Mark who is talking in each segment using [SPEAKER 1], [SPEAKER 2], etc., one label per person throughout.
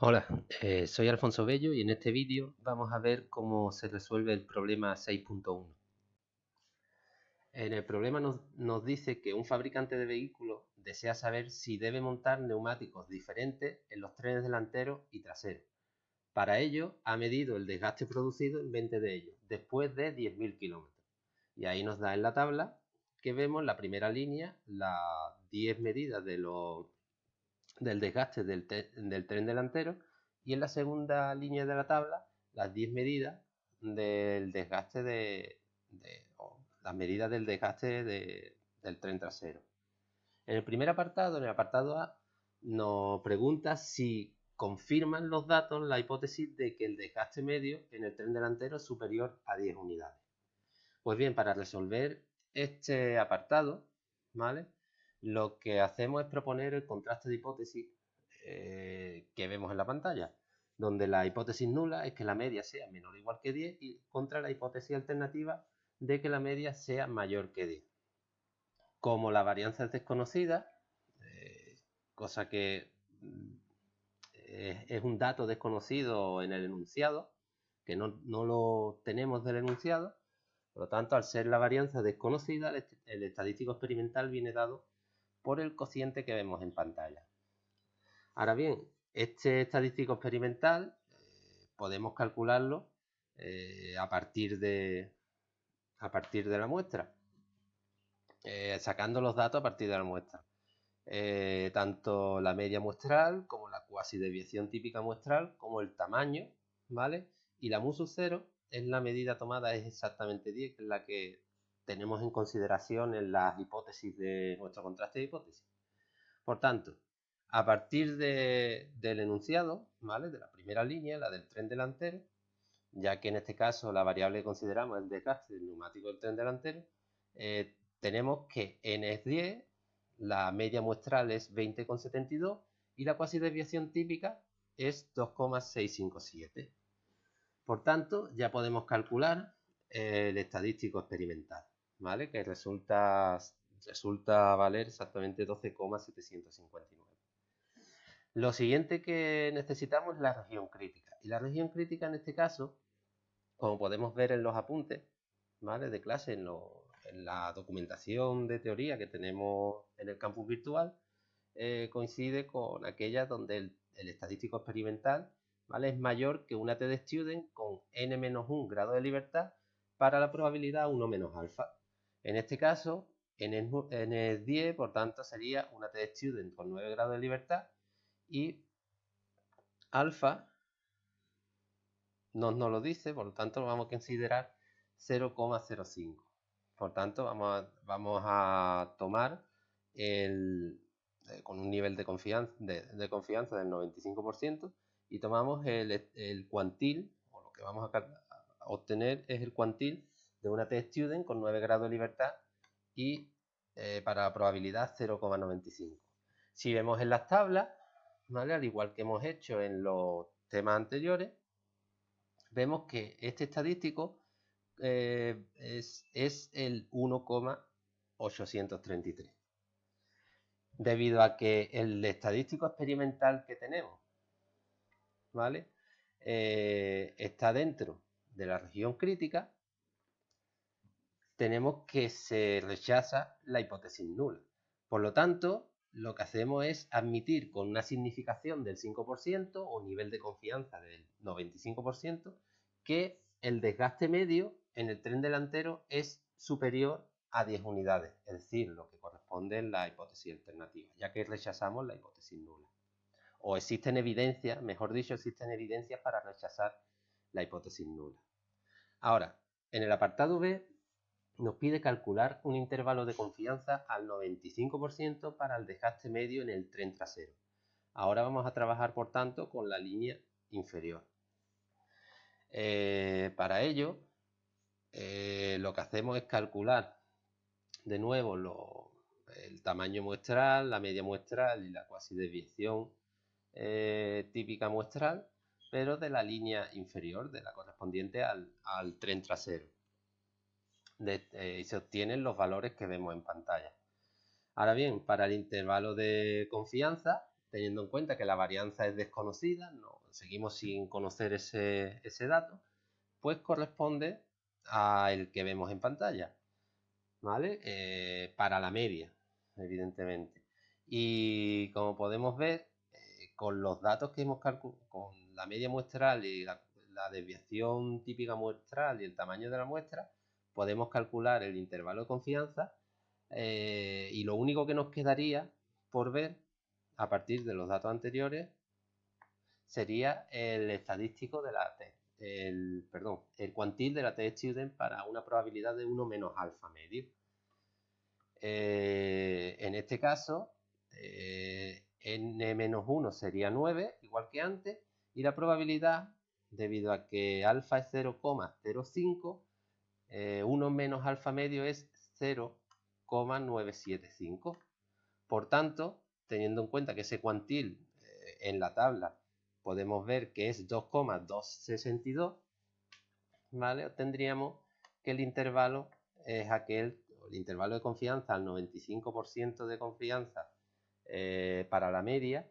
[SPEAKER 1] Hola, soy Alfonso Bello y en este vídeo vamos a ver cómo se resuelve el problema 6.1. En el problema nos dice que un fabricante de vehículos desea saber si debe montar neumáticos diferentes en los trenes delanteros y traseros. Para ello ha medido el desgaste producido en 20 de ellos, después de 10.000 kilómetros. Y ahí nos da en la tabla que vemos la primera línea, las 10 medidas del desgaste del tren delantero, y en la segunda línea de la tabla las 10 medidas del desgaste las medidas del desgaste del tren trasero. En el primer apartado, en el apartado A, nos pregunta si confirman los datos la hipótesis de que el desgaste medio en el tren delantero es superior a 10 unidades. Pues bien, para resolver este apartado, ¿vale? Lo que hacemos es proponer el contraste de hipótesis que vemos en la pantalla, donde la hipótesis nula es que la media sea menor o igual que 10 y contra la hipótesis alternativa de que la media sea mayor que 10. Como la varianza es desconocida, cosa que es un dato desconocido en el enunciado, que no lo tenemos del enunciado, por lo tanto, al ser la varianza desconocida, el estadístico experimental viene dado por el cociente que vemos en pantalla. Ahora bien, este estadístico experimental podemos calcularlo a partir de la muestra, sacando los datos a partir de la muestra. Tanto la media muestral como la cuasi desviación típica muestral, como el tamaño, ¿vale? Y la mu sub 0 es la medida tomada, es exactamente 10, que es la que tenemos en consideración en las hipótesis de nuestro contraste de hipótesis. Por tanto, a partir del enunciado, ¿vale? De la primera línea, la del tren delantero, ya que en este caso la variable que consideramos es el desgaste del neumático del tren delantero, tenemos que n es 10, la media muestral es 20,72 y la cuasi desviación típica es 2,657. Por tanto, ya podemos calcular el estadístico experimental, ¿vale? Que resulta valer exactamente 12,759. Lo siguiente que necesitamos es la región crítica. Y la región crítica en este caso, como podemos ver en los apuntes, ¿vale? De clase, en la documentación de teoría que tenemos en el campus virtual, coincide con aquella donde el estadístico experimental, ¿vale? Es mayor que una t-de-student con n-1 grado de libertad para la probabilidad 1 menos alfa. En este caso, n es 10, por tanto sería una t-de-student con 9 grados de libertad y alfa nos lo dice, por lo tanto vamos a considerar 0,05. Por tanto, vamos a tomar con un nivel de confianza, del 95% y tomamos el cuantil, o lo que vamos a obtener es el cuantil de una t-student con 9 grados de libertad y para la probabilidad 0,95. Si vemos en las tablas, ¿vale? Al igual que hemos hecho en los temas anteriores, vemos que este estadístico es el 1,833. Debido a que el estadístico experimental que tenemos, ¿vale? Está dentro de la región crítica, tenemos que se rechaza la hipótesis nula. Por lo tanto, lo que hacemos es admitir con una significación del 5% o nivel de confianza del 95% que el desgaste medio en el tren delantero es superior a 10 unidades, es decir, lo que corresponde en la hipótesis alternativa, ya que rechazamos la hipótesis nula. O existen evidencias, mejor dicho, existen evidencias para rechazar la hipótesis nula. Ahora, en el apartado B nos pide calcular un intervalo de confianza al 95% para el desgaste medio en el tren trasero. Ahora vamos a trabajar, por tanto, con la línea inferior. Para ello, lo que hacemos es calcular de nuevo el tamaño muestral, la media muestral y la cuasi desviación típica muestral, pero de la línea inferior, de la correspondiente al tren trasero. Y se obtienen los valores que vemos en pantalla. Ahora bien, para el intervalo de confianza teniendo en cuenta que la varianza es desconocida, no, seguimos sin conocer ese dato, pues corresponde al que vemos en pantalla, ¿vale? Para la media, evidentemente. Y como podemos ver, con los datos que hemos calculado, con la media muestral y la desviación típica muestral y el tamaño de la muestra, podemos calcular el intervalo de confianza, y lo único que nos quedaría por ver a partir de los datos anteriores sería el estadístico de la el cuantil de la t-student para una probabilidad de 1 menos alfa medio. En este caso, n-1 sería 9, igual que antes, y la probabilidad, debido a que alfa es 0,05, 1 menos alfa medio es 0,975. Por tanto, teniendo en cuenta que ese cuantil en la tabla podemos ver que es 2,262, ¿vale? Obtendríamos que el intervalo es el intervalo de confianza al 95% de confianza para la media,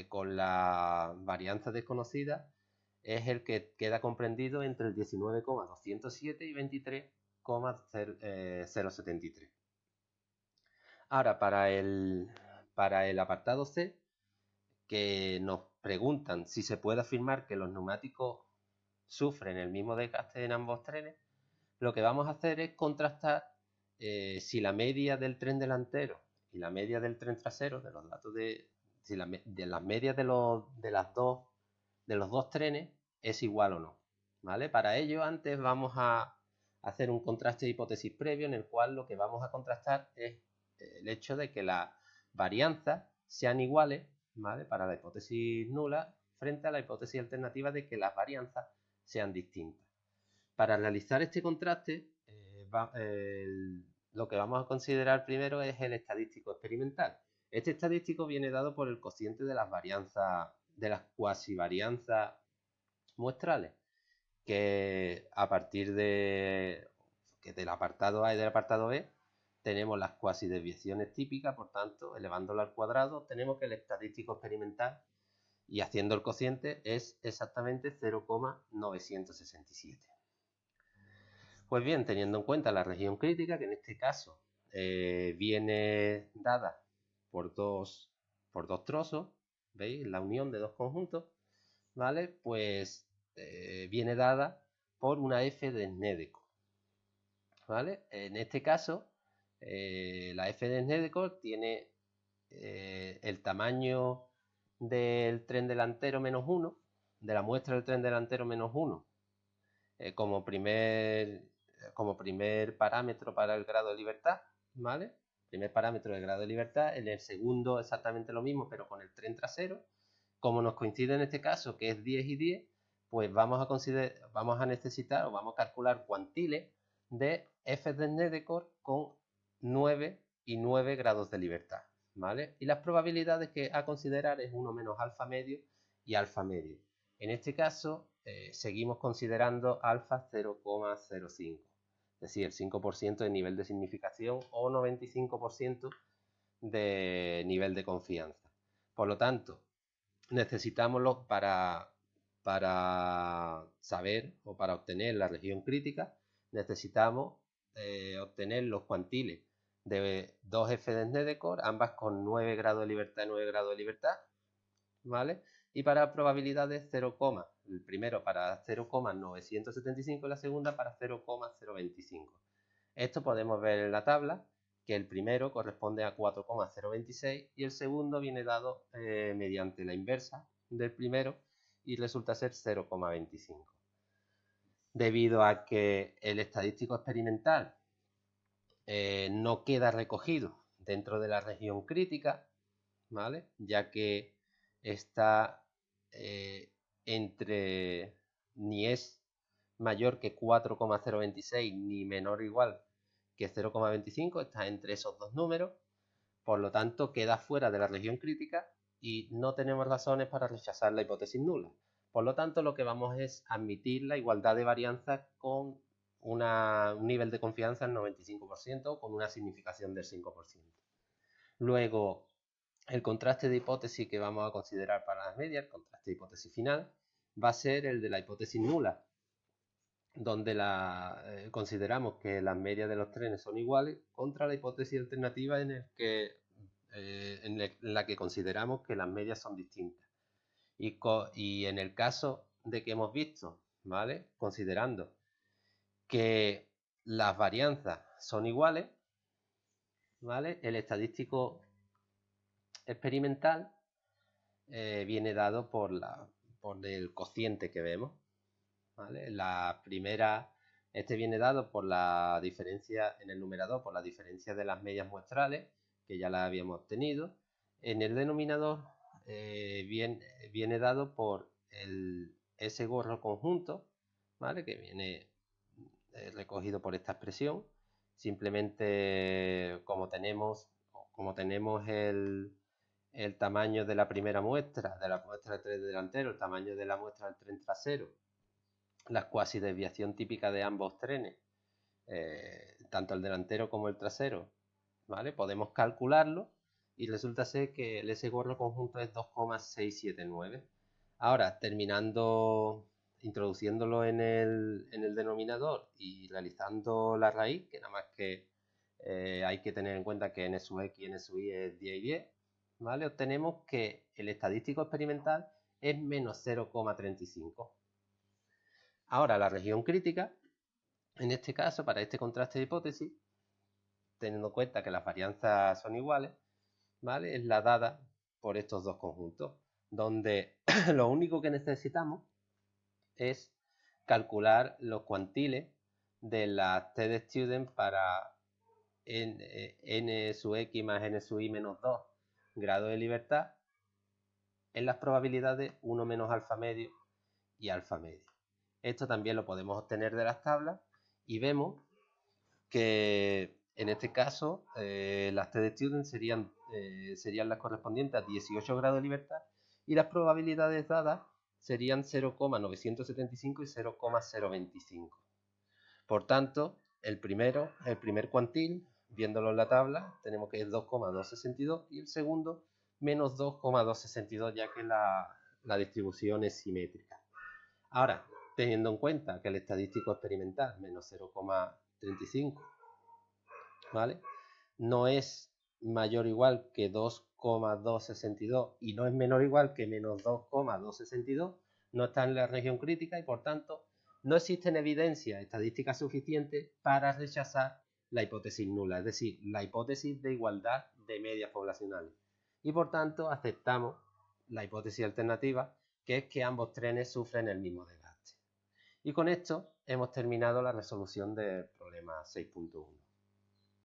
[SPEAKER 1] con la varianza desconocida, es el que queda comprendido entre el 19,207 y 23,073. Ahora, para el apartado C, que nos preguntan si se puede afirmar que los neumáticos sufren el mismo desgaste en ambos trenes, lo que vamos a hacer es contrastar si la media del tren delantero y la media del tren trasero, de los datos de las medias de los dos trenes, es igual o no, ¿vale? Para ello, antes vamos a hacer un contraste de hipótesis previo, en el cual lo que vamos a contrastar es el hecho de que las varianzas sean iguales, ¿vale? Para la hipótesis nula, frente a la hipótesis alternativa de que las varianzas sean distintas. Para realizar este contraste, lo que vamos a considerar primero es el estadístico experimental. Este estadístico viene dado por el cociente de las varianzas, de las cuasivarianzas muestrales, que a partir del apartado A y del apartado B tenemos las cuasidesviaciones típicas. Por tanto, elevándolo al cuadrado, tenemos que el estadístico experimental, y haciendo el cociente, es exactamente 0,967. Pues bien, teniendo en cuenta la región crítica, que en este caso viene dada por dos trozos, ¿veis? La unión de dos conjuntos, ¿vale? Pues viene dada por una f de Snedekor, ¿vale? En este caso, la f de Snedekor tiene el tamaño del tren delantero menos 1, de la muestra del tren delantero menos 1, como primer parámetro para el grado de libertad, ¿vale? Primer parámetro del grado de libertad. En el segundo exactamente lo mismo, pero con el tren trasero. Como nos coincide en este caso que es 10 y 10, pues vamos a necesitar o vamos a calcular cuantiles de f de Snedekor con 9 y 9 grados de libertad, ¿vale? Y las probabilidades que a considerar es 1 menos alfa medio y alfa medio. En este caso, seguimos considerando alfa 0,05, es decir, el 5% de nivel de significación o 95% de nivel de confianza. Por lo tanto, necesitamos para saber o para obtener la región crítica, necesitamos obtener los cuantiles de 2f de Snedekor, ambas con 9 grados de libertad y 9 grados de libertad, ¿vale? Y para probabilidades 0, el primero para 0,975 y la segunda para 0,025. Esto podemos ver en la tabla que el primero corresponde a 4,026 y el segundo viene dado mediante la inversa del primero y resulta ser 0,25. Debido a que el estadístico experimental no queda recogido dentro de la región crítica, ¿vale? Ya que está ni es mayor que 4,026 ni menor o igual que 0,25, está entre esos dos números, por lo tanto queda fuera de la región crítica y no tenemos razones para rechazar la hipótesis nula. Por lo tanto, lo que vamos es admitir la igualdad de varianza con un nivel de confianza del 95% con una significación del 5%. Luego, el contraste de hipótesis que vamos a considerar para las medias, el contraste de hipótesis final, va a ser el de la hipótesis nula, donde consideramos que las medias de los trenes son iguales, contra la hipótesis alternativa en la que consideramos que las medias son distintas. Y en el caso de que hemos visto, ¿vale?, considerando que las varianzas son iguales, ¿vale?, el estadístico experimental viene dado por el cociente que vemos, ¿vale? La primera, este viene dado por la diferencia en el numerador, por la diferencia de las medias muestrales, que ya la habíamos obtenido. En el denominador viene dado por el S gorro conjunto, ¿vale?, que viene recogido por esta expresión. Simplemente como tenemos el tamaño de la primera muestra, de la muestra del tren delantero, el tamaño de la muestra del tren trasero, la cuasi desviación típica de ambos trenes, tanto el delantero como el trasero, ¿vale?, podemos calcularlo y resulta ser que el S gorro conjunto es 2,679. Ahora, introduciéndolo en el denominador y realizando la raíz, que nada más que hay que tener en cuenta que n sub x y n sub y es 10 y 10, ¿vale?, obtenemos que el estadístico experimental es menos 0,35. Ahora, la región crítica, en este caso, para este contraste de hipótesis, teniendo en cuenta que las varianzas son iguales, ¿vale?, es la dada por estos dos conjuntos, donde lo único que necesitamos es calcular los cuantiles de la TD Student para n sub x más n sub y menos 2 grado de libertad en las probabilidades 1 menos alfa medio y alfa medio. Esto también lo podemos obtener de las tablas y vemos que en este caso las TD Student serían las correspondientes a 18 grados de libertad y las probabilidades dadas serían 0,975 y 0,025. Por tanto, el primer cuantil, viéndolo en la tabla, tenemos que es 2,262 y el segundo menos 2,262, ya que la distribución es simétrica. Ahora, teniendo en cuenta que el estadístico experimental menos 0,35, ¿vale?, no es mayor o igual que 2,262 y no es menor o igual que menos 2,262, no está en la región crítica y por tanto no existen evidencias estadísticas suficientes para rechazar la hipótesis nula, es decir, la hipótesis de igualdad de medias poblacionales. Y por tanto aceptamos la hipótesis alternativa, que es que ambos trenes sufren el mismo desgaste. Y con esto hemos terminado la resolución del problema 6.1.